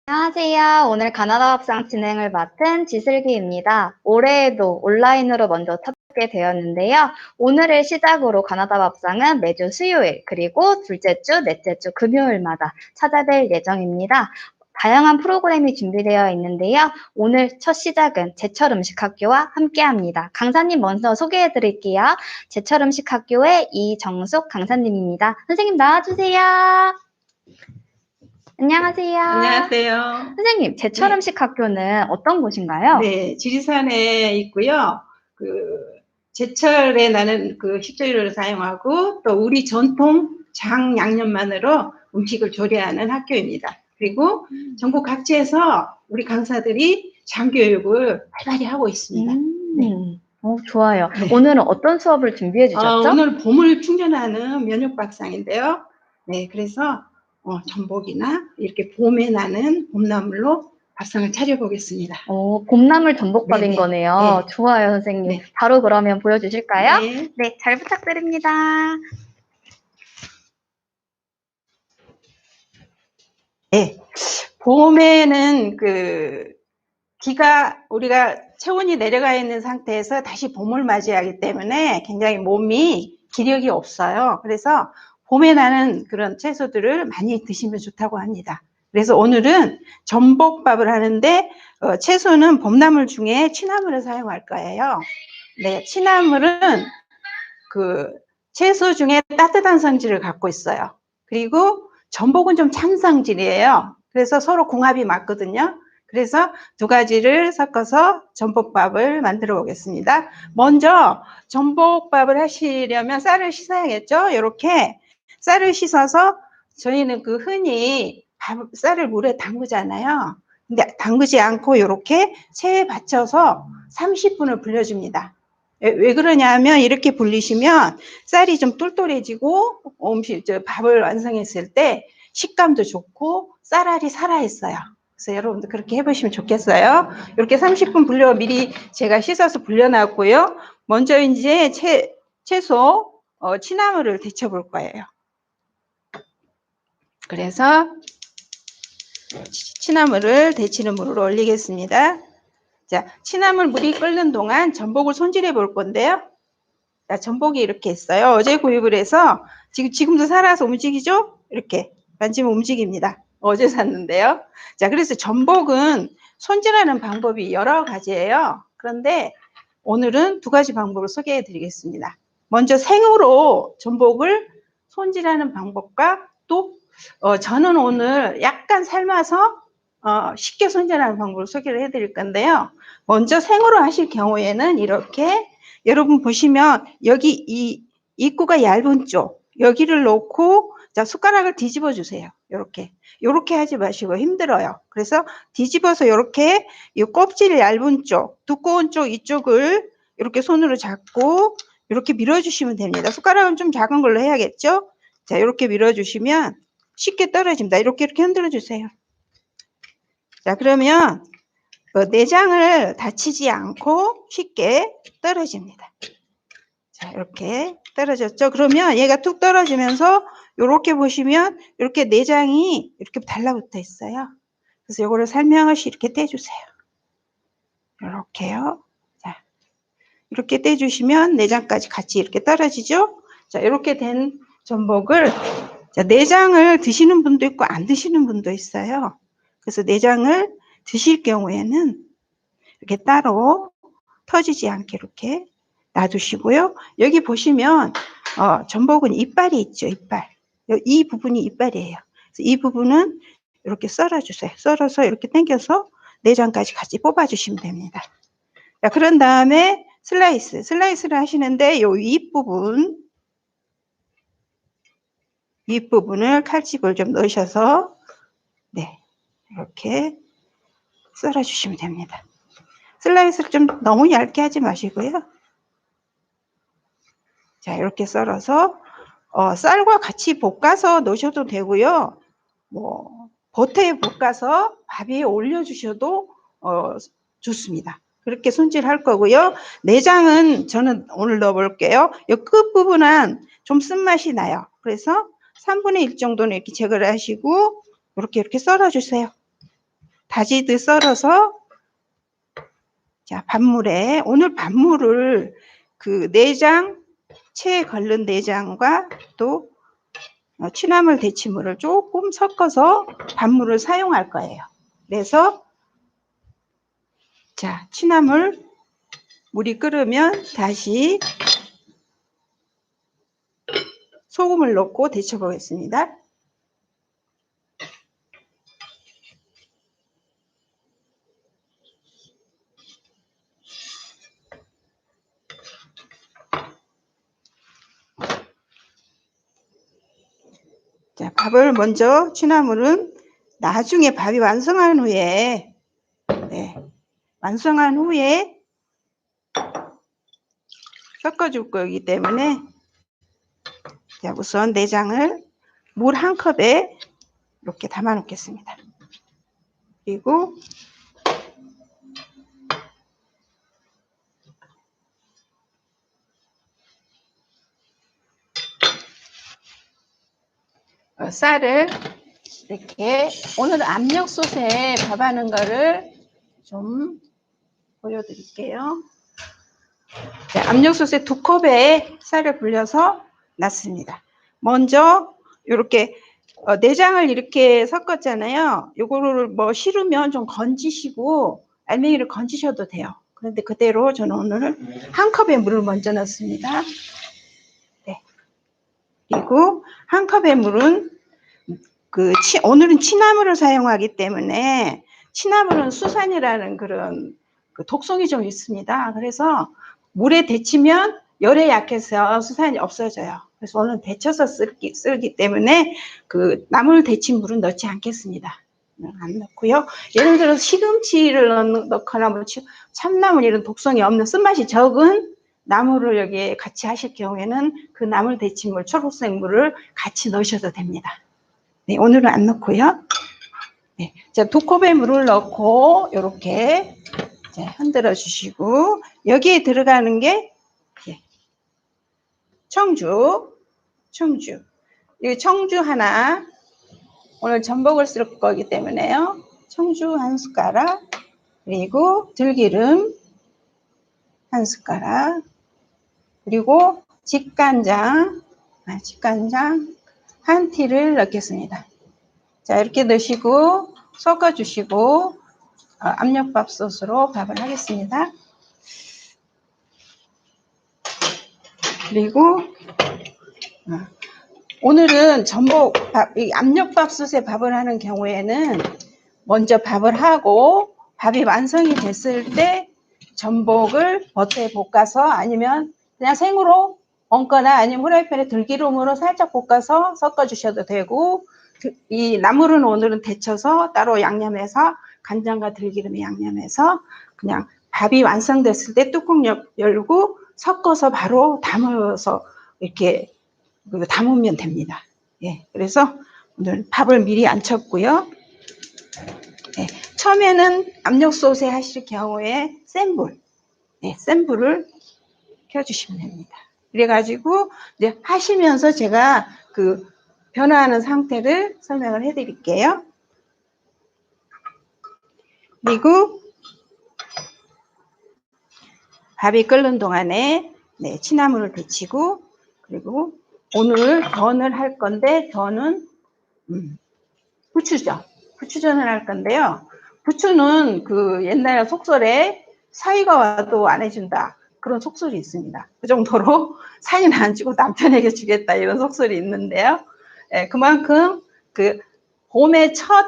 안녕하세요. 오늘 가나다 밥상 진행을 맡은 지슬기입니다. 올해에도 온라인으로 먼저 찾게 되었는데요. 오늘을 시작으로 가나다 밥상은 매주 수요일, 그리고 둘째 주, 넷째 주 금요일마다 찾아뵐 예정입니다. 다양한 프로그램이 준비되어 있는데요. 오늘 첫 시작은 제철음식학교와 함께합니다. 강사님 먼저 소개해 드릴게요. 제철음식학교의 이정숙 강사님입니다. 선생님 나와주세요. 안녕하세요. 안녕하세요. 선생님, 제철음식학교는 어떤 곳인가요? 네, 지리산에 있고요. 제철에 나는 식재료를 사용하고 또 우리 전통 장 양념만으로 음식을 조리하는 학교입니다. 그리고 전국 각지에서 우리 강사들이 장교육을 활발히 하고 있습니다. 네. 좋아요. 네. 오늘은 어떤 수업을 준비해 주셨죠? 오늘 봄을 충전하는 면역박상인데요. 네, 그래서 전복이나 이렇게 봄에 나는 봄나물로 밥상을 차려보겠습니다. 봄나물 전복밥인 네네. 거네요. 네. 좋아요, 선생님. 네. 바로 그러면 보여주실까요? 네. 네, 잘 부탁드립니다. 네. 봄에는 비가 우리가 체온이 내려가 있는 상태에서 다시 봄을 맞이하기 때문에 굉장히 몸이 기력이 없어요. 그래서 봄에 나는 그런 채소들을 많이 드시면 좋다고 합니다. 그래서 오늘은 전복밥을 하는데 채소는 봄나물 중에 취나물을 사용할 거예요. 네, 취나물은 채소 중에 따뜻한 성질을 갖고 있어요. 그리고 전복은 좀 찬 성질이에요. 그래서 서로 궁합이 맞거든요. 그래서 두 가지를 섞어서 전복밥을 만들어 보겠습니다. 먼저 전복밥을 하시려면 쌀을 씻어야겠죠. 이렇게 쌀을 씻어서 저희는 흔히 쌀을 물에 담그잖아요. 근데 담그지 않고 이렇게 체에 받쳐서 30분을 불려줍니다. 왜 그러냐면 이렇게 불리시면 쌀이 좀 똘똘해지고 밥을 완성했을 때 식감도 좋고 쌀알이 살아있어요. 그래서 여러분들 그렇게 해보시면 좋겠어요. 이렇게 30분 불려 미리 제가 씻어서 불려놨고요. 먼저 이제 채소 취나물을 데쳐볼 거예요. 그래서 취나물을 데치는 물을 올리겠습니다. 자, 취나물 물이 끓는 동안 전복을 손질해 볼 건데요. 자, 전복이 이렇게 있어요. 어제 구입을 해서 지금도 살아서 움직이죠? 이렇게 만지면 움직입니다. 어제 샀는데요. 자, 그래서 전복은 손질하는 방법이 여러 가지예요. 그런데 오늘은 두 가지 방법을 소개해 드리겠습니다. 먼저 생으로 전복을 손질하는 방법과 또 저는 오늘 약간 삶아서 쉽게 손질하는 방법을 소개를 해 드릴 건데요. 먼저 생으로 하실 경우에는 이렇게 여러분 보시면 여기 이 입구가 얇은 쪽 여기를 놓고 자 숟가락을 뒤집어 주세요. 요렇게 하지 마시고 힘들어요. 그래서 뒤집어서 요렇게 이 껍질 얇은 쪽 두꺼운 쪽 이쪽을 이렇게 손으로 잡고 이렇게 밀어주시면 됩니다. 숟가락은 좀 작은 걸로 해야겠죠. 자 이렇게 밀어주시면 쉽게 떨어집니다. 이렇게 흔들어 주세요. 자 그러면 내장을 다치지 않고 쉽게 떨어집니다. 자, 이렇게 떨어졌죠? 그러면 얘가 툭 떨어지면서 이렇게 보시면 이렇게 내장이 이렇게 달라붙어 있어요. 그래서 이거를 살며시 이렇게 떼주세요. 이렇게요. 자, 이렇게 떼주시면 내장까지 같이 이렇게 떨어지죠? 자, 이렇게 된 전복을 자, 내장을 드시는 분도 있고 안 드시는 분도 있어요. 그래서 내장을 드실 경우에는 이렇게 따로 터지지 않게 이렇게 놔두시고요. 여기 보시면 전복은 이빨이 있죠. 이빨. 이 부분이 이빨이에요. 그래서 이 부분은 이렇게 썰어주세요. 썰어서 이렇게 당겨서 내장까지 같이 뽑아주시면 됩니다. 자, 그런 다음에 슬라이스를 하시는데 이 윗부분을 칼집을 좀 넣으셔서 네 이렇게 썰어주시면 됩니다. 슬라이스를 좀 너무 얇게 하지 마시고요. 자, 이렇게 썰어서 쌀과 같이 볶아서 넣으셔도 되고요. 버터에 볶아서 밥 위에 올려주셔도 좋습니다. 그렇게 손질할 거고요. 내장은 저는 오늘 넣어볼게요. 이 끝부분은 좀 쓴맛이 나요. 그래서 3분의 1 정도는 이렇게 제거를 하시고 이렇게 썰어주세요. 다지듯 썰어서 자, 밥물에 오늘 밥물을 그 내장, 체에 걸른 내장과 또 취나물 데치물을 조금 섞어서 밥물을 사용할 거예요. 그래서 자, 취나물 물이 끓으면 다시 소금을 넣고 데쳐 보겠습니다. 자, 밥을 먼저 취나물은 나중에 밥이 완성한 후에 완성한 후에 섞어줄 거기 때문에 자, 우선 내장을 물 한 컵에 이렇게 담아 놓겠습니다. 그리고 쌀을 이렇게 오늘 압력솥에 밥하는 거를 좀 보여드릴게요. 자, 압력솥에 2컵의 쌀을 불려서 놨습니다. 먼저 이렇게 내장을 이렇게 섞었잖아요. 요거를 뭐 싫으면 좀 건지시고 알맹이를 건지셔도 돼요. 그런데 그대로 저는 오늘은 한 컵의 물을 먼저 넣습니다. 네. 그리고 한 컵의 물은 오늘은 취나물을 사용하기 때문에 취나물은 수산이라는 그런 독성이 좀 있습니다. 그래서 물에 데치면 열에 약해서 수산이 없어져요. 그래서 오늘 데쳐서 쓰기 때문에 그 나물 데친 물은 넣지 않겠습니다. 안 넣고요. 예를 들어서 시금치를 넣거나 뭐 참나물 이런 독성이 없는 쓴맛이 적은 나물을 여기에 같이 하실 경우에는 그 나물 데친 물, 초록색 물을 같이 넣으셔도 됩니다. 네, 오늘은 안 넣고요. 네, 자, 2컵의 물을 넣고 이렇게 흔들어 주시고 여기에 들어가는 게 청주. 이 청주 하나, 오늘 전복을 쓸 거기 때문에요. 청주 한 숟가락, 그리고 들기름 한 숟가락, 그리고 직간장 한 티를 넣겠습니다. 자, 이렇게 넣으시고 섞어 주시고 압력밥솥으로 밥을 하겠습니다. 그리고 오늘은 압력밥솥에 밥을 하는 경우에는 먼저 밥을 하고 밥이 완성이 됐을 때 전복을 버터에 볶아서 아니면 그냥 생으로 얹거나 아니면 후라이팬에 들기름으로 살짝 볶아서 섞어 주셔도 되고, 이 나물은 오늘은 데쳐서 따로 양념해서 간장과 들기름에 양념해서 그냥 밥이 완성됐을 때 뚜껑 열고 섞어서 바로 담아서 이렇게 담으면 됩니다. 예, 그래서 오늘 밥을 미리 안 쳤고요. 예, 처음에는 압력솥에 하실 경우에 센 불을 켜주시면 됩니다. 그래가지고 이제 하시면서 제가 그 변화하는 상태를 설명을 해드릴게요. 그리고 밥이 끓는 동안에 취나물을 데치고, 그리고 오늘 전을 할 건데 전은 부추전을 할 건데요. 부추는 그 옛날 속설에 사위가 와도 안 해준다, 그런 속설이 있습니다. 그 정도로 사위는 안 주고 남편에게 주겠다, 이런 속설이 있는데요. 그만큼 그 봄의 첫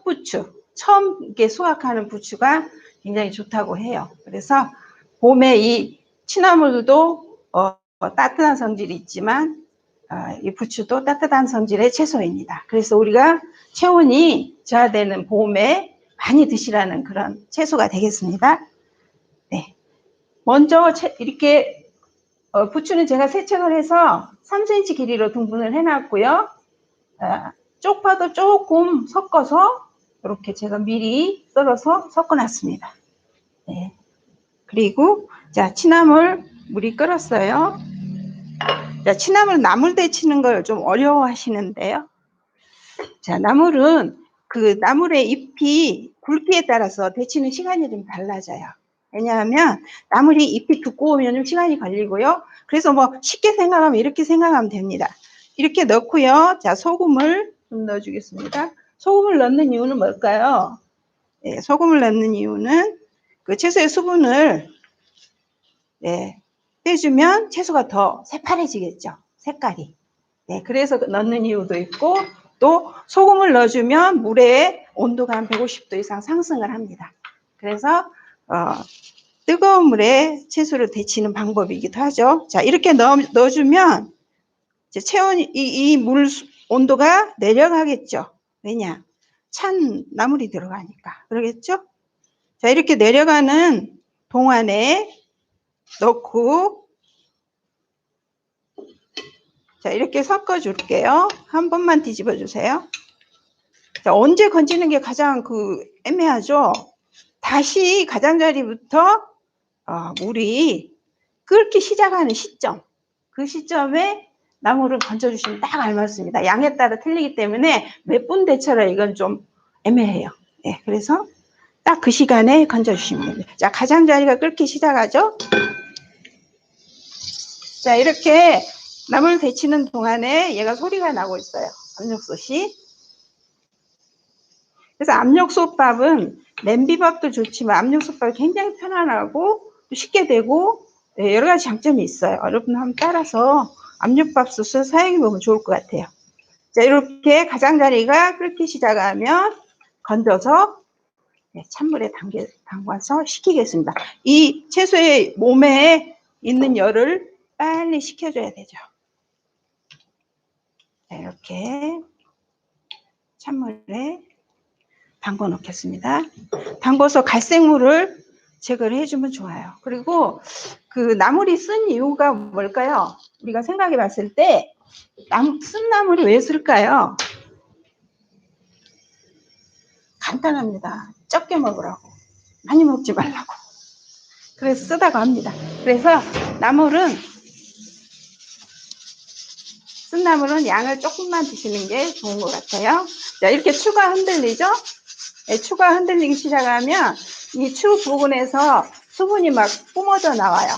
부추, 처음 이렇게 수확하는 부추가 굉장히 좋다고 해요. 그래서 봄에 이 취나물도 따뜻한 성질이 있지만 이 부추도 따뜻한 성질의 채소입니다. 그래서 우리가 체온이 저하되는 봄에 많이 드시라는 그런 채소가 되겠습니다. 네. 먼저 이렇게 부추는 제가 세척을 해서 3cm 길이로 등분을 해놨고요. 쪽파도 조금 섞어서 이렇게 제가 미리 썰어서 섞어놨습니다. 네. 그리고 자, 취나물 물이 끓었어요. 자, 취나물 나물 데치는 걸 좀 어려워 하시는데요. 자, 나물은 그 나물의 잎이 굵기에 따라서 데치는 시간이 좀 달라져요. 왜냐하면 나물이 잎이 두꺼우면 좀 시간이 걸리고요. 그래서 뭐 쉽게 생각하면 이렇게 생각하면 됩니다. 이렇게 넣고요. 자, 소금을 좀 넣어주겠습니다. 소금을 넣는 이유는 뭘까요? 네, 소금을 넣는 이유는 그 채소의 수분을 빼주면 채소가 더 새파래지겠죠. 색깔이. 네, 그래서 넣는 이유도 있고, 또 소금을 넣어주면 물의 온도가 한 150도 이상 상승을 합니다. 그래서 뜨거운 물에 채소를 데치는 방법이기도 하죠. 자, 이렇게 넣어주면 이제 이 물 온도가 내려가겠죠. 왜냐? 찬 나물이 들어가니까. 그러겠죠? 자, 이렇게 내려가는 동안에 넣고, 자, 이렇게 섞어 줄게요. 한 번만 뒤집어 주세요. 자, 언제 건지는 게 가장 애매하죠? 다시 가장자리부터 물이 끓기 시작하는 시점, 그 시점에 나물을 건져주시면 딱 알맞습니다. 양에 따라 틀리기 때문에 몇 분 데쳐라 이건 좀 애매해요. 네, 그래서 딱 그 시간에 건져주시면 됩니다. 자, 가장자리가 끓기 시작하죠? 자, 이렇게 나물 데치는 동안에 얘가 소리가 나고 있어요. 압력솥이. 그래서 압력솥밥은 냄비밥도 좋지만 압력솥밥이 굉장히 편안하고 쉽게 되고 여러 가지 장점이 있어요. 여러분 한번 따라서 압력밥솥을 사용해 보면 좋을 것 같아요. 자, 이렇게 가장자리가 끓기 시작하면 건져서 찬물에 담가서 식히겠습니다. 이 채소의 몸에 있는 열을 빨리 식혀줘야 되죠. 자, 이렇게 찬물에 담궈 놓겠습니다. 담궈서 갈색물을 제거를 해주면 좋아요. 그리고 그 나물이 쓴 이유가 뭘까요? 우리가 생각해 봤을 때 쓴 나물이 왜 쓸까요? 간단합니다. 적게 먹으라고. 많이 먹지 말라고. 그래서 쓰다고 합니다. 그래서 쓴 나물은 양을 조금만 드시는 게 좋은 것 같아요. 자, 이렇게 추가 흔들리죠? 네, 추가 흔들리기 시작하면 이 추 부분에서 수분이 막 뿜어져 나와요.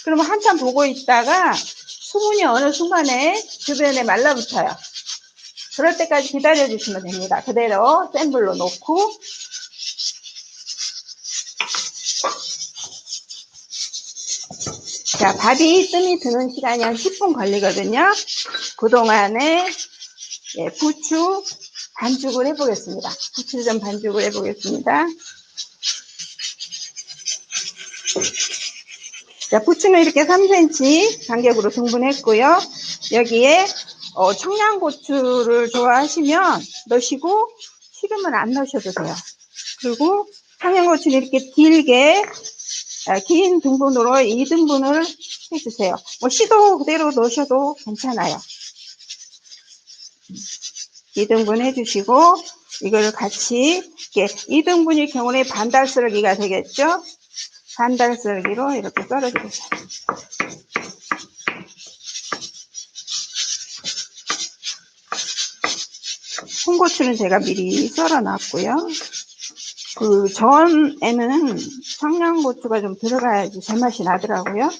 그러면 한참 보고 있다가 수분이 어느 순간에 주변에 말라붙어요. 그럴 때까지 기다려 주시면 됩니다. 그대로 센 불로 놓고 자, 밥이 뜸이 드는 시간이 한 10분 걸리거든요. 그동안에 부추 반죽을 해보겠습니다. 부추 좀 반죽을 해보겠습니다. 자, 부추는 이렇게 3cm 간격으로 등분했고요. 여기에 청양고추를 좋아하시면 넣으시고 싫으면 안 넣으셔도 돼요. 그리고 청양고추는 이렇게 길게 긴 등분으로 2등분을 해주세요. 뭐 시도 그대로 넣으셔도 괜찮아요. 2등분 해주시고 이걸 같이 이렇게 2등분일 경우에 반달 썰기가 되겠죠. 반달 썰기로 이렇게 썰어주세요. 홍고추는 제가 미리 썰어 놨고요. 그 전에는 청양고추가 좀 들어가야지 제맛이 나더라고요.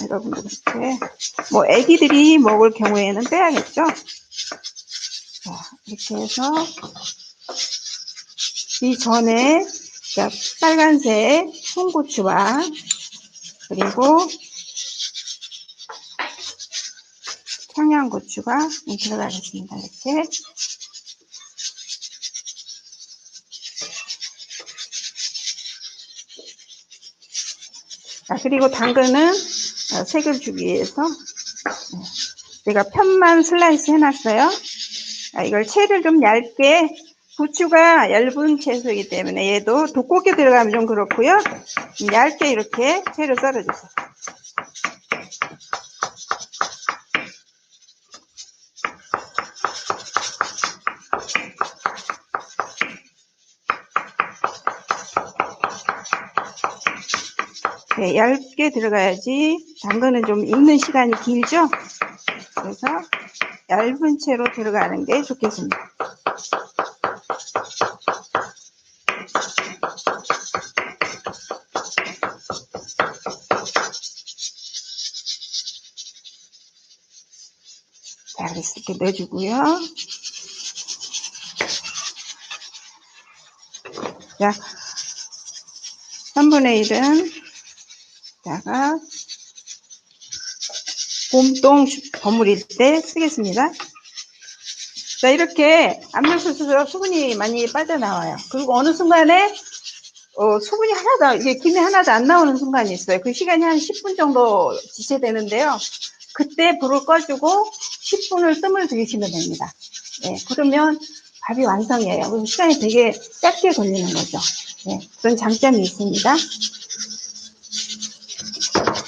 여러분들 이렇게 뭐 애기들이 먹을 경우에는 빼야겠죠. 자, 이렇게 해서 이 전에 빨간색 홍고추와 그리고 청양고추가 들어가겠습니다. 이렇게 자, 그리고 당근은 색을 주기 위해서 제가 편만 슬라이스 해놨어요. 이걸 채를 좀 얇게, 부추가 얇은 채소이기 때문에 얘도 두껍게 들어가면 좀 그렇고요. 얇게 이렇게 채를 썰어주세요. 네, 얇게 들어가야지. 당근은 좀 익는 시간이 길죠? 그래서 얇은 채로 들어가는 게 좋겠습니다. 이렇게 넣어주고요. 자, 3분의 1은 다가 봄동 버무릴 때 쓰겠습니다. 자, 이렇게 압력솥에서 수분이 많이 빠져나와요. 그리고 어느 순간에 수분이 하나도, 이게 김이 하나도 안 나오는 순간이 있어요. 그 시간이 한 10분 정도 지체되는데요. 그때 불을 꺼주고 10분을 뜸을 들이시면 됩니다. 네, 그러면 밥이 완성이에요. 그럼 시간이 되게 짧게 걸리는 거죠. 네, 그런 장점이 있습니다.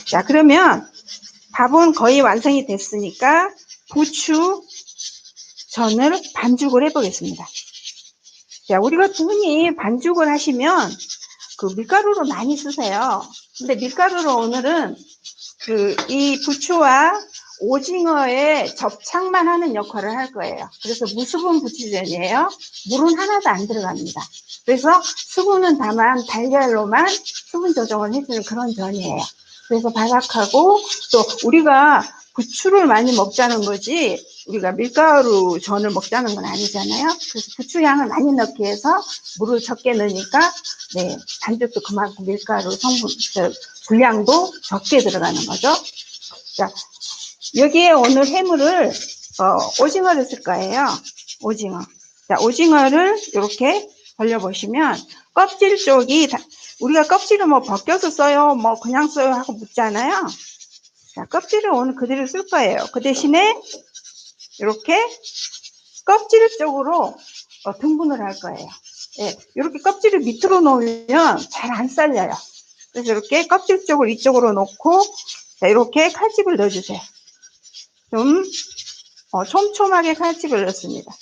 자, 그러면 밥은 거의 완성이 됐으니까 부추전을 반죽을 해보겠습니다. 자, 우리가 분이 반죽을 하시면 그 밀가루를 많이 쓰세요. 근데 밀가루를 오늘은 이 부추와 오징어의 접착만 하는 역할을 할 거예요. 그래서 무수분 부추전이에요. 물은 하나도 안 들어갑니다. 그래서 수분은 다만 달걀로만 수분 조정을 해주는 그런 전이에요. 그래서 바삭하고, 또 우리가 부추를 많이 먹자는 거지 우리가 밀가루 전을 먹자는 건 아니잖아요. 그래서 부추 양을 많이 넣기 위해서 물을 적게 넣으니까 네, 반죽도 그만큼 밀가루 성분 분량도 적게 들어가는 거죠. 자, 여기에 오늘 해물을 오징어를 쓸 거예요. 오징어. 자, 오징어를 이렇게 벌려보시면 껍질 쪽이 우리가 껍질을 뭐 벗겨서 써요, 뭐 그냥 써요 하고 묻잖아요. 자, 껍질을 오늘 그대로 쓸 거예요. 그 대신에 이렇게 껍질 쪽으로 등분을 할 거예요. 네, 이렇게 kop질을 밑으로 놓으면 잘 안 잘려요. 그래서 이렇게 껍질 쪽을 이쪽으로 놓고, 자, 이렇게 칼집을 넣어주세요. 좀 촘촘하게 칼집을 넣습니다.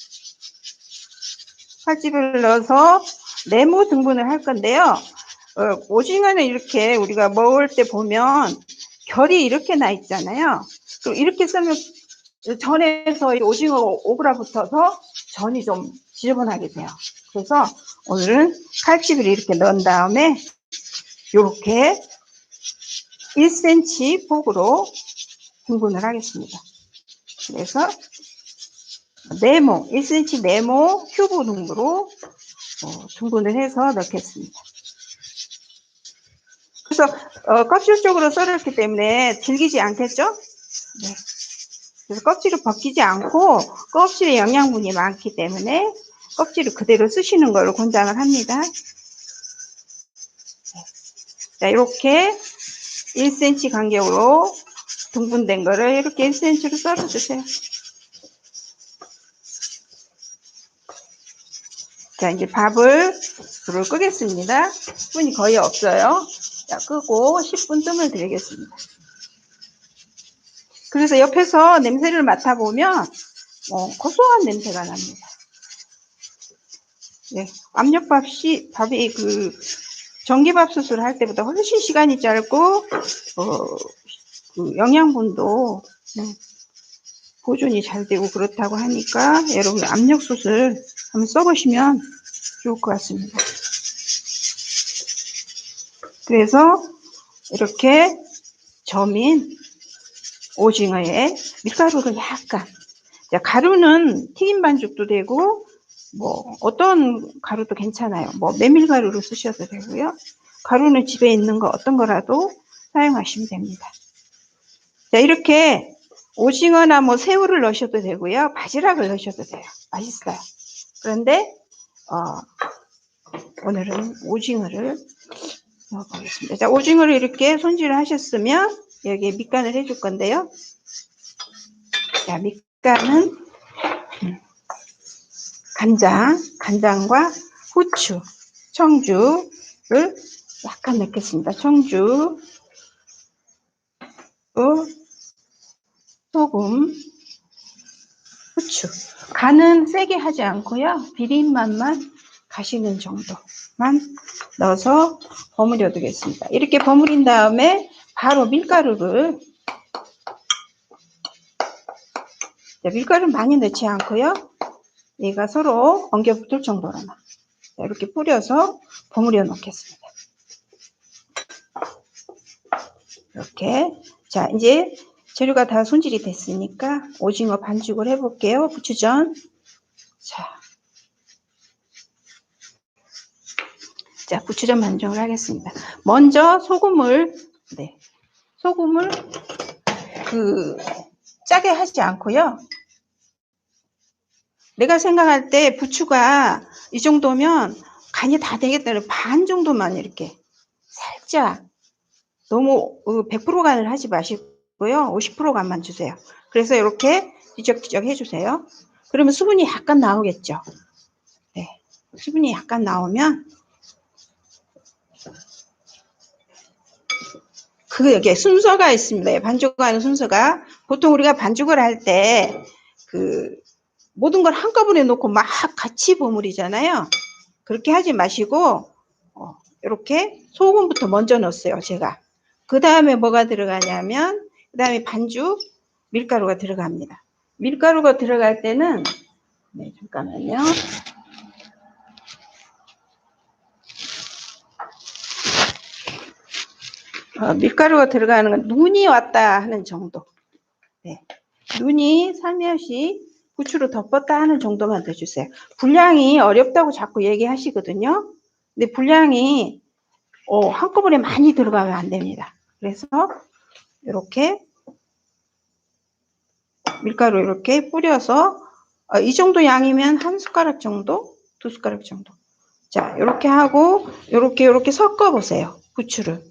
칼집을 넣어서 네모 등분을 할 건데요. 오징어는 이렇게 우리가 먹을 때 보면 결이 이렇게 나 있잖아요. 그럼 이렇게 쓰면 전에서 오징어 오그라붙어서 전이 좀 지저분하게 돼요. 그래서 오늘은 칼집을 이렇게 넣은 다음에 이렇게 1cm 폭으로 등분을 하겠습니다. 그래서 네모, 1cm 네모 큐브 등으로 등분을 해서 넣겠습니다. 그래서 껍질 쪽으로 썰었기 때문에 질기지 않겠죠? 네. 그래서 껍질을 벗기지 않고 껍질에 영양분이 많기 때문에 껍질을 그대로 쓰시는 걸로 권장을 합니다. 자, 이렇게 1cm 간격으로 등분된 거를 이렇게 1cm로 썰어주세요. 자, 이제 불을 끄겠습니다. 수분이 거의 없어요. 자, 끄고 10분 뜸을 들이겠습니다. 그래서 옆에서 냄새를 맡아보면 고소한 냄새가 납니다. 네, 압력밥이 전기밥솥을 할 때보다 훨씬 시간이 짧고 영양분도 보존이 잘 되고 그렇다고 하니까 여러분 압력솥을 한번 써보시면 좋을 것 같습니다. 그래서 이렇게 점인 오징어에 밀가루를 약간, 가루는 튀김 반죽도 되고 뭐 어떤 가루도 괜찮아요. 뭐 메밀가루로 쓰셔도 되고요. 가루는 집에 있는 거 어떤 거라도 사용하시면 됩니다. 자, 이렇게 오징어나 뭐 새우를 넣으셔도 되고요. 바지락을 넣으셔도 돼요. 맛있어요. 그런데 오늘은 오징어를 넣어보겠습니다. 자, 오징어를 이렇게 손질을 하셨으면 여기에 밑간을 해줄 건데요. 자, 밑간은 간장과 후추, 청주를 약간 넣겠습니다. 청주, 또 소금, 후추. 간은 세게 하지 않고요. 비린맛만 가시는 정도만 넣어서 버무려 두겠습니다. 이렇게 버무린 다음에 바로 밀가루를, 밀가루는 많이 넣지 않고요. 얘가 서로 엉겨 붙을 정도로만 이렇게 뿌려서 버무려 놓겠습니다. 이렇게. 자, 이제 재료가 다 손질이 됐으니까 오징어 반죽을 해볼게요. 부추전. 자, 부추전 반죽을 하겠습니다. 먼저 소금을 짜게 하지 않고요. 내가 생각할 때 부추가 이 정도면 간이 다 되겠다는 반 정도만 이렇게 살짝, 너무 100% 간을 하지 마시고요. 50% 간만 주세요. 그래서 이렇게 뒤적뒤적 해주세요. 그러면 수분이 약간 나오겠죠. 네, 수분이 약간 나오면 그게 순서가 있습니다. 반죽하는 순서가. 보통 우리가 반죽을 할 때 모든 걸 한꺼번에 놓고 막 같이 버무리잖아요. 그렇게 하지 마시고 이렇게 소금부터 먼저 넣었어요. 제가. 그 다음에 뭐가 들어가냐면 그 다음에 반죽 밀가루가 들어갑니다. 밀가루가 들어갈 때는 잠깐만요. 밀가루가 들어가는 건 눈이 왔다 하는 정도. 눈이 살며시 부추로 덮었다 하는 정도만 더 주세요. 분량이 어렵다고 자꾸 얘기하시거든요. 근데 분량이 한꺼번에 많이 들어가면 안 됩니다. 그래서 이렇게 밀가루 이렇게 뿌려서 이 정도 양이면 한 숟가락 정도, 두 숟가락 정도. 자, 이렇게 하고 이렇게 섞어 보세요. 부추를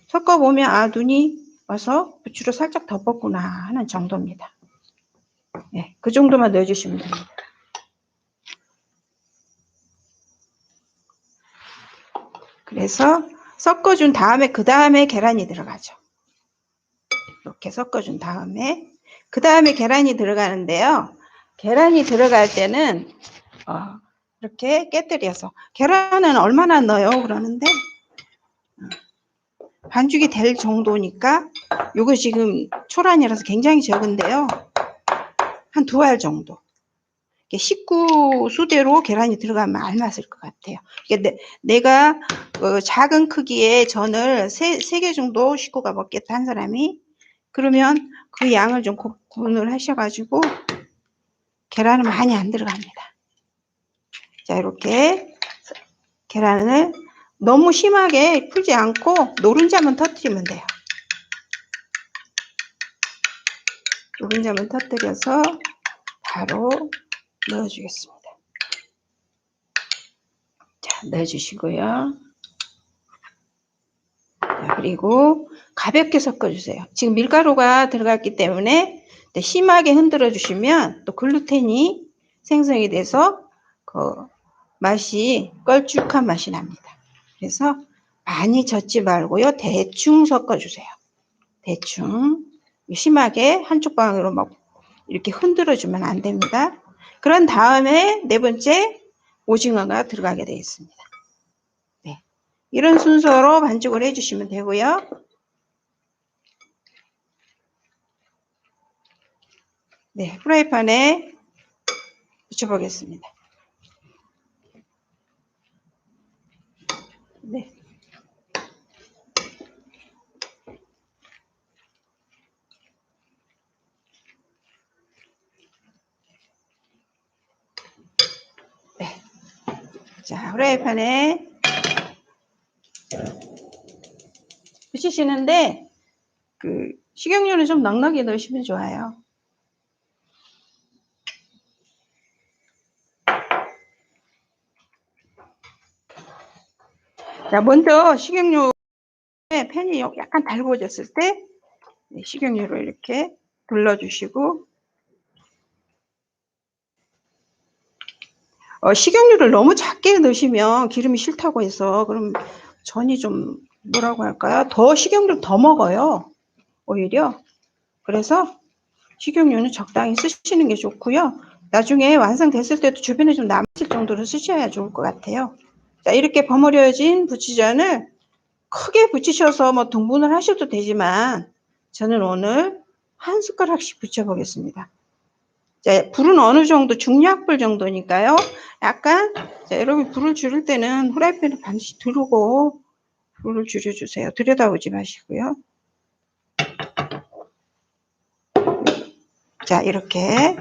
섞어 보면 눈이 와서 부추를 살짝 덮었구나 하는 정도입니다. 네, 그 정도만 넣어주시면 됩니다. 그래서 섞어준 다음에 그 다음에 계란이 들어가죠. 이렇게 섞어준 다음에 그 다음에 계란이 들어가는데요. 계란이 들어갈 때는 이렇게 깨뜨려서, 계란은 얼마나 넣어요? 그러는데 반죽이 될 정도니까, 요거 지금 초란이라서 굉장히 적은데요. 한 2알 정도. 식구 수대로 계란이 들어가면 알맞을 것 같아요. 내가 작은 크기의 전을 3개 정도 식구가 먹겠다 한 사람이, 그러면 그 양을 좀 구분을 하셔가지고 계란은 많이 안 들어갑니다. 자, 이렇게 계란을 너무 심하게 풀지 않고 노른자만 터뜨리면 돼요. 노른자만 터뜨려서 바로 넣어주겠습니다. 자, 넣어주시고요. 자, 그리고 가볍게 섞어주세요. 지금 밀가루가 들어갔기 때문에 심하게 흔들어 주시면 또 글루텐이 생성이 돼서 맛이 걸쭉한 맛이 납니다. 그래서 많이 젓지 말고요. 대충 섞어주세요. 대충. 심하게 한쪽 방향으로 막 이렇게 흔들어 주면 안 됩니다. 그런 다음에 4번째 오징어가 들어가게 되어 있습니다. 네. 이런 순서로 반죽을 해주시면 되고요. 네, 프라이팬에 붙여보겠습니다. 네. 네. 자, 프라이팬에 붙이시는데 식용유는 좀 넉넉히 넣으시면 좋아요. 자, 먼저 식용유에 팬이 약간 달궈졌을 때 식용유를 이렇게 둘러주시고, 식용유를 너무 작게 넣으시면 기름이 싫다고 해서 그럼 전이 좀 뭐라고 할까요? 더 식용유를 더 먹어요. 오히려. 그래서 식용유는 적당히 쓰시는 게 좋고요. 나중에 완성됐을 때도 주변에 좀 남았을 정도로 쓰셔야 좋을 것 같아요. 자, 이렇게 버무려진 부추전을 크게 붙이셔서 뭐 등분을 하셔도 되지만 저는 오늘 한 숟가락씩 붙여 보겠습니다. 자, 불은 어느 정도, 중약불 정도니까요. 약간, 자, 여러분 불을 줄일 때는 후라이팬을 반드시 두르고 불을 줄여주세요. 들여다보지 마시고요. 자, 이렇게.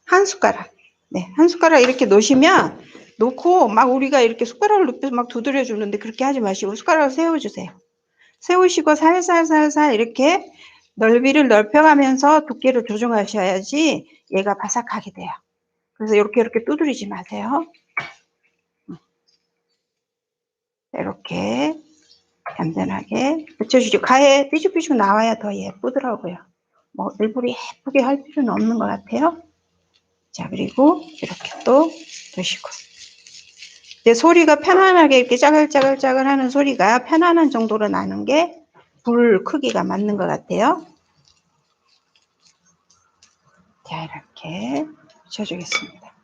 한 숟가락. 네, 한 숟가락 이렇게 놓고 막 우리가 이렇게 숟가락을 넣고 막 두드려 주는데 그렇게 하지 마시고 숟가락을 세워주세요. 세우시고 살살 이렇게 넓이를 넓혀가면서 두께를 조정하셔야지 얘가 바삭하게 돼요. 그래서 이렇게 두드리지 마세요. 이렇게 얌전하게 붙여주죠. 가에 삐죽삐죽 나와야 더 예쁘더라고요. 뭐 일부러 예쁘게 할 필요는 없는 것 같아요. 자, 그리고 이렇게 또 두시고. 이제 소리가 편안하게 이렇게 짜글짜글 하는 소리가 편안한 정도로 나는 게 불 크기가 맞는 것 같아요. 자, 이렇게 붙여주겠습니다.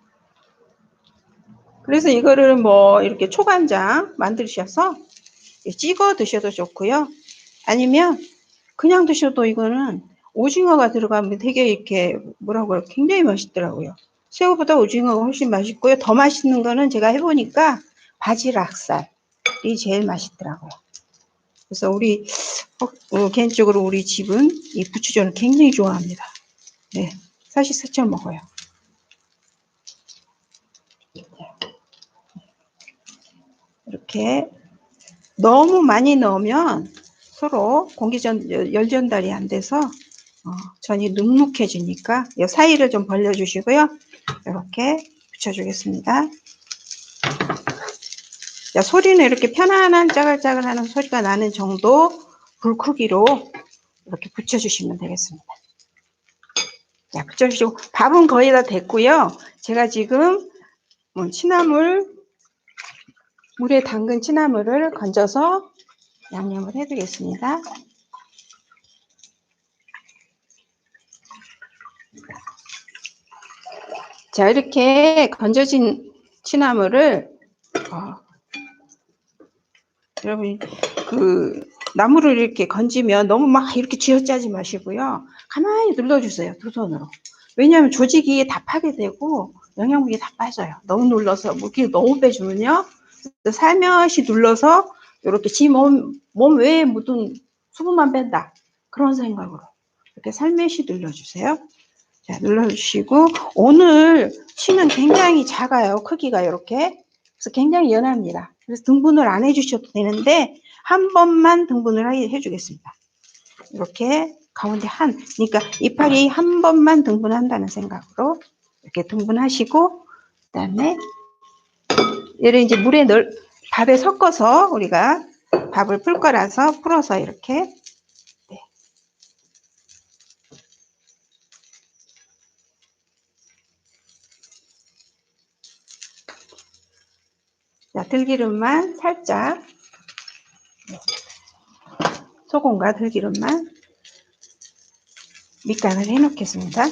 그래서 이거를 뭐 이렇게 초간장 만드셔서 찍어 드셔도 좋고요. 아니면 그냥 드셔도 이거는 오징어가 들어가면 되게 이렇게 뭐라고 해요? 굉장히 맛있더라고요. 새우보다 오징어가 훨씬 맛있고요. 더 맛있는 거는 제가 해보니까 바지락살이 제일 맛있더라고요. 그래서 우리 개인적으로 우리 집은 이 부추전을 굉장히 좋아합니다. 네, 사실 스쳐 먹어요. 이렇게 너무 많이 넣으면 서로 열 전달이 안 돼서 전이 눅눅해지니까 이 사이를 좀 벌려주시고요. 이렇게 붙여주겠습니다. 자, 소리는 이렇게 편안한 짜글짜글하는 소리가 나는 정도 불 크기로 이렇게 붙여주시면 되겠습니다. 자, 붙여주시고 밥은 거의 다 됐고요. 제가 지금 물에 담근 취나물을 건져서 양념을 해두겠습니다. 자, 이렇게 건져진 취나물을 여러분 나물을 이렇게 건지면 너무 막 이렇게 쥐어짜지 마시고요. 가만히 눌러주세요. 두 손으로. 왜냐하면 조직이 다 파괴되고 영양분이 다 빠져요. 너무 눌러서 물기 너무 빼주면요. 살며시 눌러서 이렇게 지 몸 외에 묻은 수분만 뺀다. 그런 생각으로 이렇게 살며시 눌러주세요. 자, 눌러주시고 오늘 치는 굉장히 작아요. 크기가 이렇게. 그래서 굉장히 연합니다. 그래서 등분을 안 해주셔도 되는데 한 번만 등분을 해주겠습니다. 이렇게 가운데 그러니까 이파리 한 번만 등분한다는 생각으로 이렇게 등분하시고 그다음에 얘를 이제 밥에 섞어서 우리가 밥을 풀 거라서 풀어서 이렇게 자, 들기름만 살짝 소금과 들기름만 밑간을 해 놓겠습니다.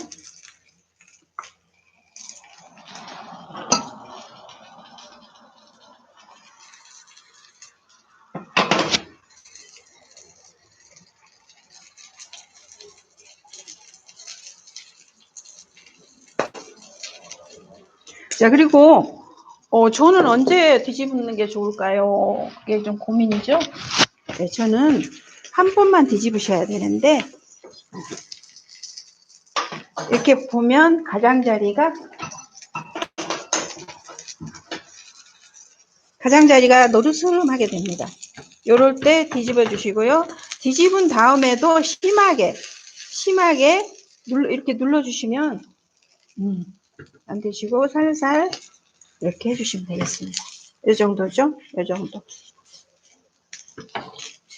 자, 그리고 저는 언제 뒤집는 게 좋을까요? 그게 좀 고민이죠. 네, 저는 한 번만 뒤집으셔야 되는데 이렇게 보면 가장자리가 노르스름하게 됩니다. 요럴 때 뒤집어 주시고요. 뒤집은 다음에도 심하게 이렇게 눌러주시면 안 되시고 살살 이렇게 해주시면 되겠습니다. 이 정도죠? 이 정도.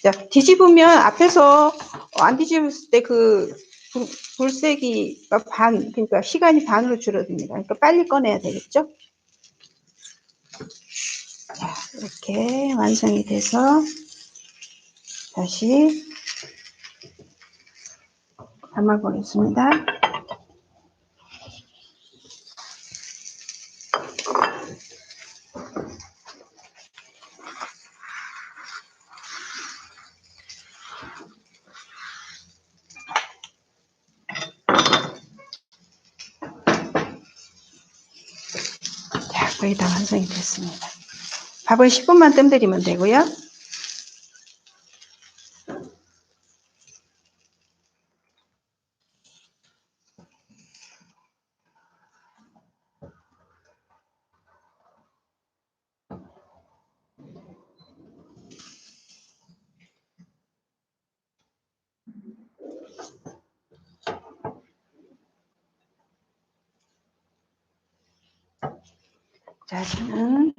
자, 뒤집으면 앞에서 안 뒤집었을 때 불세기가 그러니까 시간이 반으로 줄어듭니다. 그러니까 빨리 꺼내야 되겠죠? 자, 이렇게 완성이 돼서 다시 담아보겠습니다. 자, 거의 다 완성이 됐습니다. 밥은 10분만 뜸 들이면 되고요. 자, 저는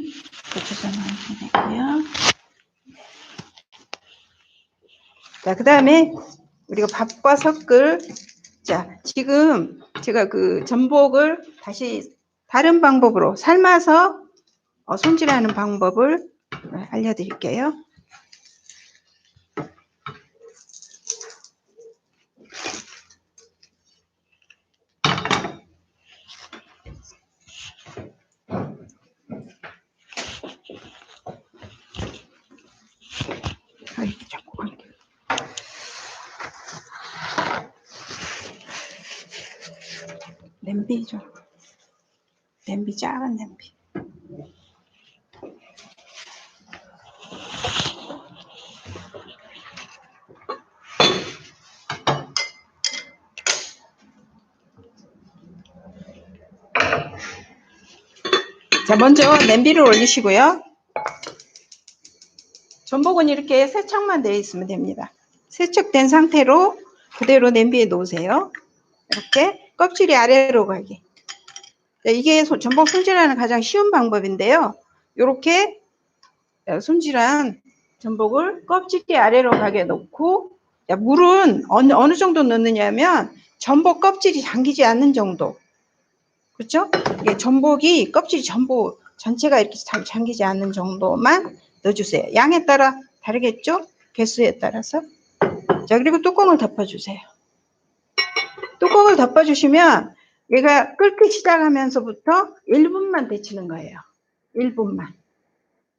고추장 넣어주고요. 자, 그 다음에 우리가 밥과 섞을, 자, 지금 제가 그 전복을 다시 다른 방법으로 삶아서 손질하는 방법을 알려드릴게요. 이렇게 자꾸 관계. 냄비죠. 냄비, 작은 냄비. 자, 먼저 냄비를 올리시고요. 전복은 이렇게 세척만 되어 있으면 됩니다. 세척된 상태로 그대로 냄비에 놓으세요. 이렇게 껍질이 아래로 가게. 이게 전복 손질하는 가장 쉬운 방법인데요. 이렇게 손질한 전복을 껍질이 아래로 가게 놓고, 물은 어느 정도 넣느냐면 전복 껍질이 잠기지 않는 정도. 그렇죠? 이게 전복이 껍질이 전부 전체가 이렇게 잠기지 않는 정도만 넣어주세요. 양에 따라 다르겠죠? 개수에 따라서. 자, 그리고 뚜껑을 덮어주세요. 뚜껑을 덮어주시면 얘가 끓기 시작하면서부터 1분만 데치는 거예요. 1분만.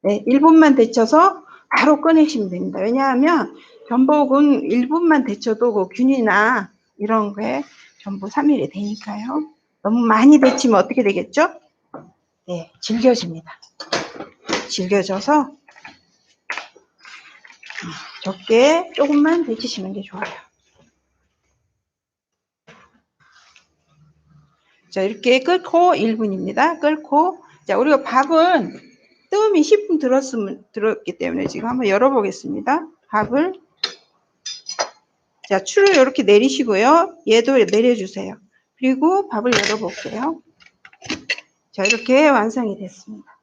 네, 1분만 데쳐서 바로 꺼내시면 됩니다. 왜냐하면 전복은 1분만 데쳐도 그 균이나 이런 거에 전부 3일이 되니까요. 너무 많이 데치면 어떻게 되겠죠? 네, 질겨집니다. 질겨져서 적게 조금만 데치시는 게 좋아요. 자, 이렇게 끓고 1분입니다. 끓고, 자, 우리가 밥은 뜸이 10분 들었기 때문에 지금 한번 열어보겠습니다. 밥을, 자, 추를 이렇게 내리시고요. 얘도 내려주세요. 그리고 밥을 열어볼게요. 자, 이렇게 완성이 됐습니다.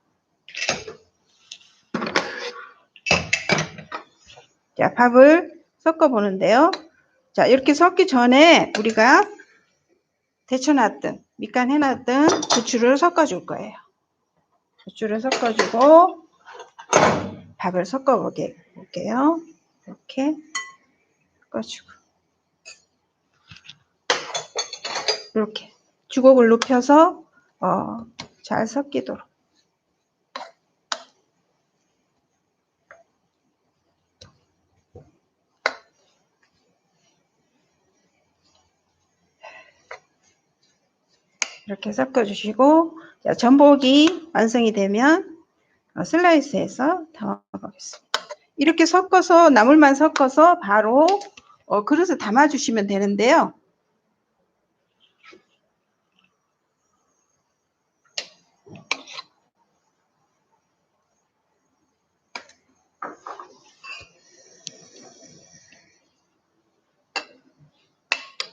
자, 밥을 섞어 보는데요. 자, 이렇게 섞기 전에 우리가 데쳐놨던, 밑간 해놨던 고추를 섞어줄 거예요. 고추를 섞어주고 밥을 섞어볼게요. 이렇게 섞어주고 이렇게 주걱을 높여서 잘 섞이도록. 이렇게 섞어주시고, 자, 전복이 완성이 되면 슬라이스해서 담아보겠습니다. 이렇게 섞어서 나물만 섞어서 바로 그릇에 담아주시면 되는데요.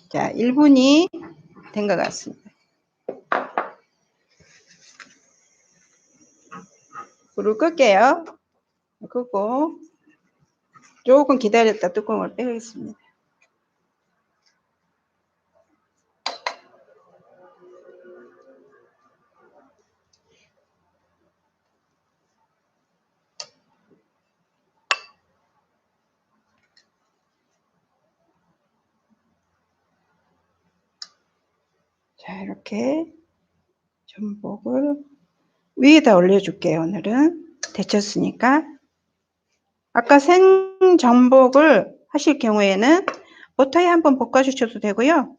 자, 1분이 된 것 같습니다. 불을 끌게요. 끄고 조금 기다렸다 뚜껑을 빼겠습니다. 자, 이렇게 전복을 위에다 올려줄게요. 오늘은 데쳤으니까. 아까 생전복을 하실 경우에는 버터에 한번 볶아주셔도 되고요.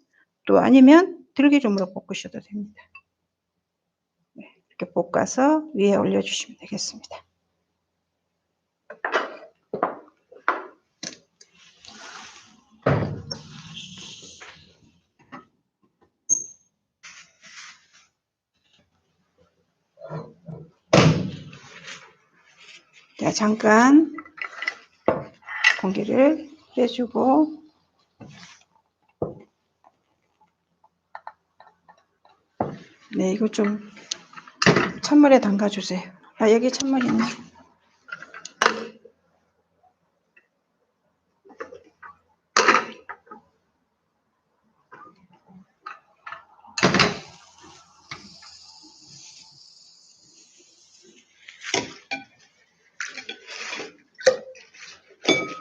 또 아니면 들기름으로 볶으셔도 됩니다. 네, 이렇게 볶아서 위에 올려주시면 되겠습니다. 자, 잠깐 공기를 빼주고 네, 이거 좀 찬물에 담가주세요. 아, 여기 찬물 있네.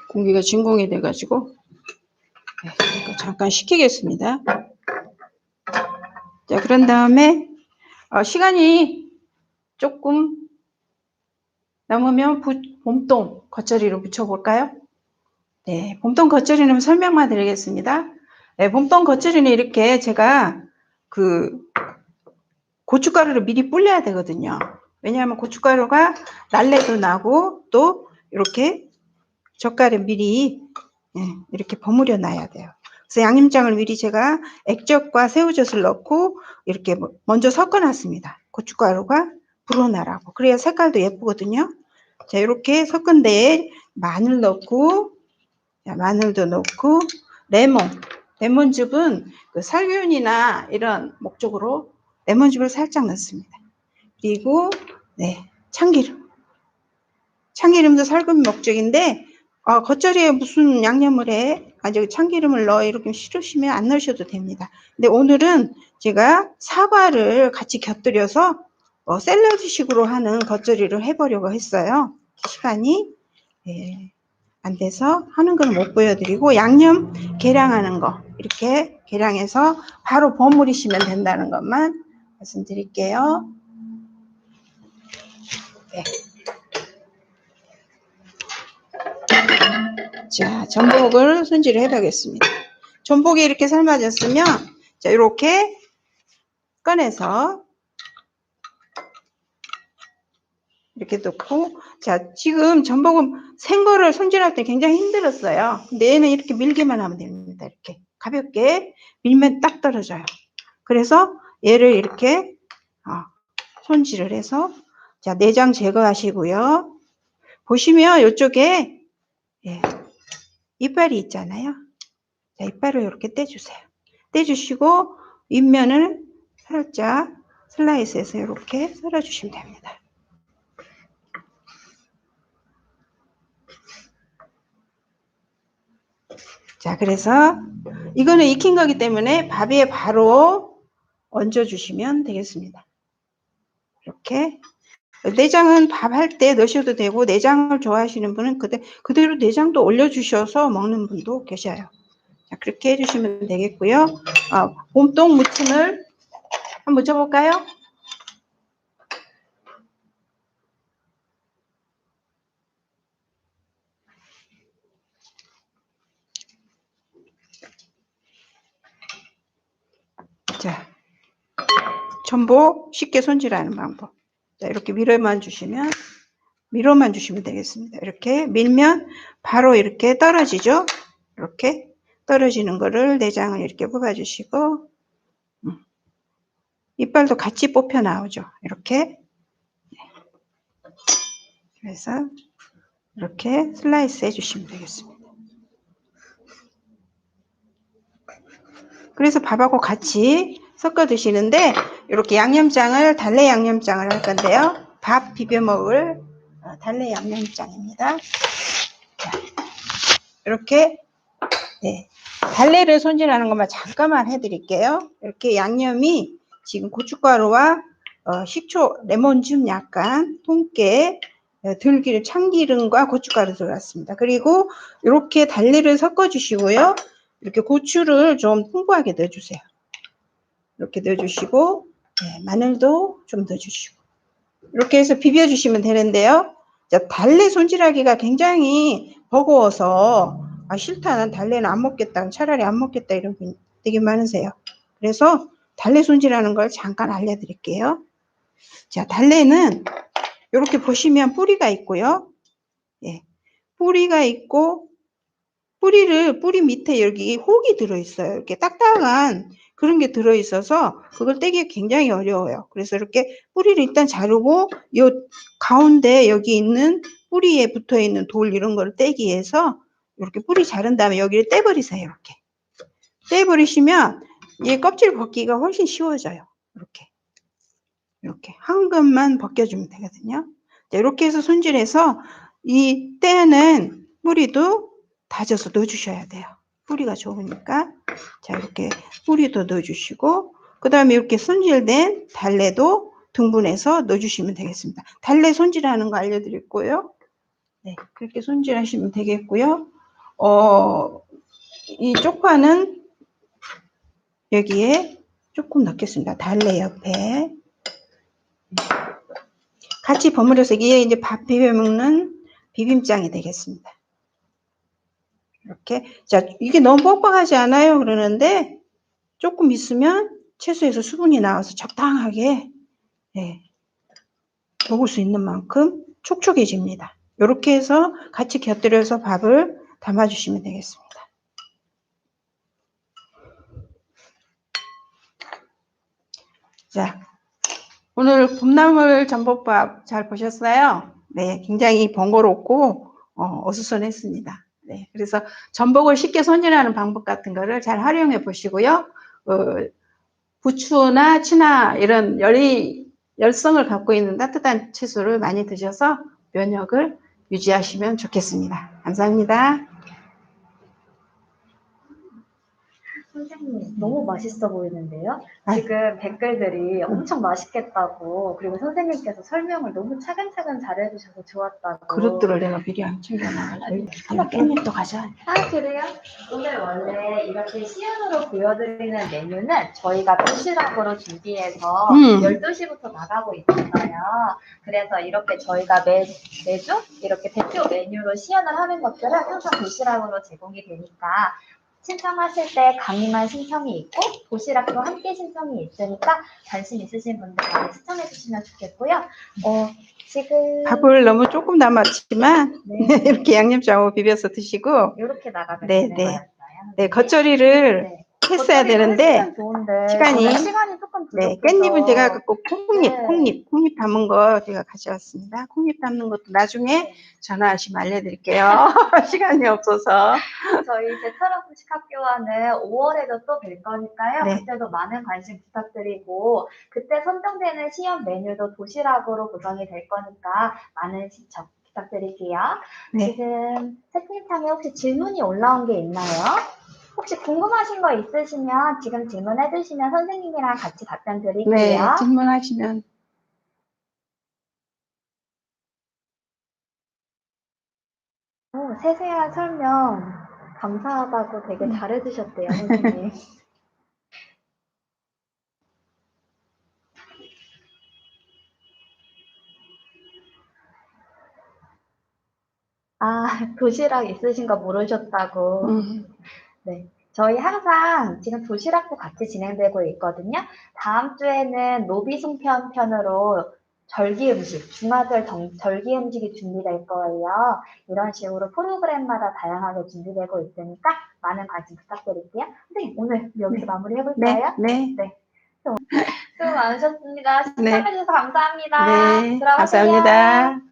공기가 진공이 돼가지고 네, 잠깐 식히겠습니다. 자, 그런 다음에 시간이 조금 남으면 봄동 겉절이로 묻혀볼까요? 네, 봄동 겉절이는 설명만 드리겠습니다. 네, 봄동 겉절이는 이렇게 제가 고춧가루를 미리 불려야 되거든요. 왜냐하면 고춧가루가 날래도 나고 또 이렇게 젓갈에 미리 이렇게 버무려 놔야 돼요. 그래서 양념장을 미리 제가 액젓과 새우젓을 넣고 이렇게 먼저 섞어 놨습니다. 고춧가루가 불어나라고. 그래야 색깔도 예쁘거든요. 자, 이렇게 섞은 데에 마늘 넣고, 자, 마늘도 넣고, 레몬즙은 그 살균이나 이런 목적으로 레몬즙을 살짝 넣습니다. 그리고 네, 참기름도 살균 목적인데 겉절이에 무슨 양념을 해? 참기름을 넣어 이렇게 싫으시면 안 넣으셔도 됩니다. 근데 오늘은 제가 사과를 같이 곁들여서 샐러드식으로 하는 겉절이를 해보려고 했어요. 시간이 안 돼서 하는 건 못 보여드리고 양념 계량하는 거 이렇게 계량해서 바로 버무리시면 된다는 것만 말씀드릴게요. 네. 자, 전복을 손질을 해보겠습니다. 전복이 이렇게 삶아졌으면 자, 이렇게 꺼내서 이렇게 넣고, 자, 지금 전복은 생거를 손질할 때 굉장히 힘들었어요. 근데 얘는 이렇게 밀기만 하면 됩니다. 이렇게 가볍게 밀면 딱 떨어져요. 그래서 얘를 이렇게 손질을 해서 자, 내장 제거하시고요. 보시면 이쪽에 이빨이 있잖아요. 자, 이빨을 이렇게 떼주세요. 떼주시고 윗면을 살짝 슬라이스해서 이렇게 썰어주시면 됩니다. 자, 그래서 이거는 익힌 거기 때문에 밥 위에 바로 얹어주시면 되겠습니다. 이렇게 내장은 밥 할 때 넣으셔도 되고 내장을 좋아하시는 분은 그대로 내장도 올려주셔서 먹는 분도 계셔요. 자, 그렇게 해주시면 되겠고요. 봄동 무침을 한번 묻혀볼까요? 자, 전복 쉽게 손질하는 방법. 자, 이렇게 밀어만 주시면 되겠습니다. 이렇게 밀면 바로 이렇게 떨어지죠. 이렇게 떨어지는 거를 내장을 이렇게 뽑아주시고 이빨도 같이 뽑혀 나오죠. 이렇게 그래서 이렇게 슬라이스 해주시면 되겠습니다. 그래서 밥하고 같이 섞어 드시는데 이렇게 양념장을 달래 양념장을 할 건데요. 밥 비벼 먹을 달래 양념장입니다. 자, 이렇게 달래를 손질하는 것만 잠깐만 해드릴게요. 이렇게 양념이 지금 고춧가루와 식초, 레몬즙 약간, 통깨, 들기름, 참기름과 고춧가루 들어갔습니다. 그리고 이렇게 달래를 섞어 주시고요. 이렇게 고추를 좀 풍부하게 넣어주세요. 이렇게 넣어주시고 마늘도 좀 넣어주시고 이렇게 해서 비벼주시면 되는데요. 자, 달래 손질하기가 굉장히 버거워서 싫다, 난 달래는 안 먹겠다, 차라리 안 먹겠다 이런 분 되게 많으세요. 그래서 달래 손질하는 걸 잠깐 알려드릴게요. 자, 달래는 이렇게 보시면 뿌리가 있고요. 뿌리가 있고 뿌리 밑에 여기 혹이 들어있어요. 이렇게 딱딱한 그런 게 들어있어서 그걸 떼기 굉장히 어려워요. 그래서 이렇게 뿌리를 일단 자르고 요 가운데 여기 있는 뿌리에 붙어 있는 돌 이런 거를 떼기 위해서 이렇게 뿌리 자른 다음에 여기를 떼버리세요. 이렇게 떼버리시면 이 껍질 벗기가 훨씬 쉬워져요. 이렇게 한 겹만 벗겨주면 되거든요. 자, 이렇게 해서 손질해서 이 때는 뿌리도 다져서 넣어주셔야 돼요. 뿌리가 좋으니까. 자, 이렇게 뿌리도 넣어주시고, 그 다음에 이렇게 손질된 달래도 등분해서 넣어주시면 되겠습니다. 달래 손질하는 거 알려드릴 거예요. 네, 그렇게 손질하시면 되겠고요. 이 쪽파는 여기에 조금 넣겠습니다. 달래 옆에. 같이 버무려서 이게 이제 밥 비벼 먹는 비빔장이 되겠습니다. 이렇게. 자, 이게 너무 뻑뻑하지 않아요? 그러는데 조금 있으면 채소에서 수분이 나와서 적당하게 먹을 수 있는 만큼 촉촉해집니다. 이렇게 해서 같이 곁들여서 밥을 담아주시면 되겠습니다. 자, 오늘 봄나물 전복밥 잘 보셨어요? 네, 굉장히 번거롭고 어수선했습니다. 네, 그래서 전복을 쉽게 손질하는 방법 같은 거를 잘 활용해 보시고요. 부추나 치나 이런 열성을 갖고 있는 따뜻한 채소를 많이 드셔서 면역을 유지하시면 좋겠습니다. 감사합니다. 선생님, 너무 맛있어 보이는데요? 아유. 지금 댓글들이 엄청 맛있겠다고, 그리고 선생님께서 설명을 너무 차근차근 잘해주셔서 좋았다고. 그릇들을 내가 미리 안 챙겨놔가지고 하나 깻잎도 가져야 돼. 아, 그래요? 오늘 원래 이렇게 시연으로 보여드리는 메뉴는 저희가 도시락으로 준비해서 12시부터 나가고 있었어요. 그래서 이렇게 저희가 매주 이렇게 대표 메뉴로 시연을 하는 것들은 항상 도시락으로 제공이 되니까 신청하실 때 강의만 신청이 있고 도시락도 함께 신청이 있으니까 관심 있으신 분들 많이 신청해 주시면 좋겠고요. 지금 밥을 너무 조금 남았지만 네. 이렇게 양념장하고 비벼서 드시고 이렇게 나가면 네, 되는 네. 거였어요. 네, 겉절이를 네. 했어야 되는데 했으면 좋은데 시간이 시간이 조금 네, 부족해서 깻잎은 제가 갖고 네. 콩잎 담은 거 제가 가져왔습니다. 콩잎 담는 것도 나중에 네. 전화하시면 알려드릴게요. 시간이 없어서. 저희 제철학 후식학교와는 5월에도 또 뵐 거니까요. 네. 그때도 많은 관심 부탁드리고 그때 선정되는 시험 메뉴도 도시락으로 구성이 될 거니까 많은 시청 부탁드릴게요. 네. 지금 채팅창에 혹시 질문이 올라온 게 있나요? 혹시 궁금하신 거 있으시면 지금 질문해 주시면 선생님이랑 같이 답변 드릴게요. 네, 질문하시면. 세세한 설명 감사하다고 되게 잘해주셨대요, 선생님. 아, 도시락 있으신 거 모르셨다고. 네. 저희 항상 지금 도시락도 같이 진행되고 있거든요. 다음 주에는 노비송편 편으로 절기 음식, 중화절 절기 음식이 준비될 거예요. 이런 식으로 프로그램마다 다양하게 준비되고 있으니까 많은 관심 부탁드릴게요. 선생님, 오늘 여기서 마무리해볼까요? 네. 수고 많으셨습니다. 네. 시청해주셔서 감사합니다. 네, 들어가세요. 감사합니다.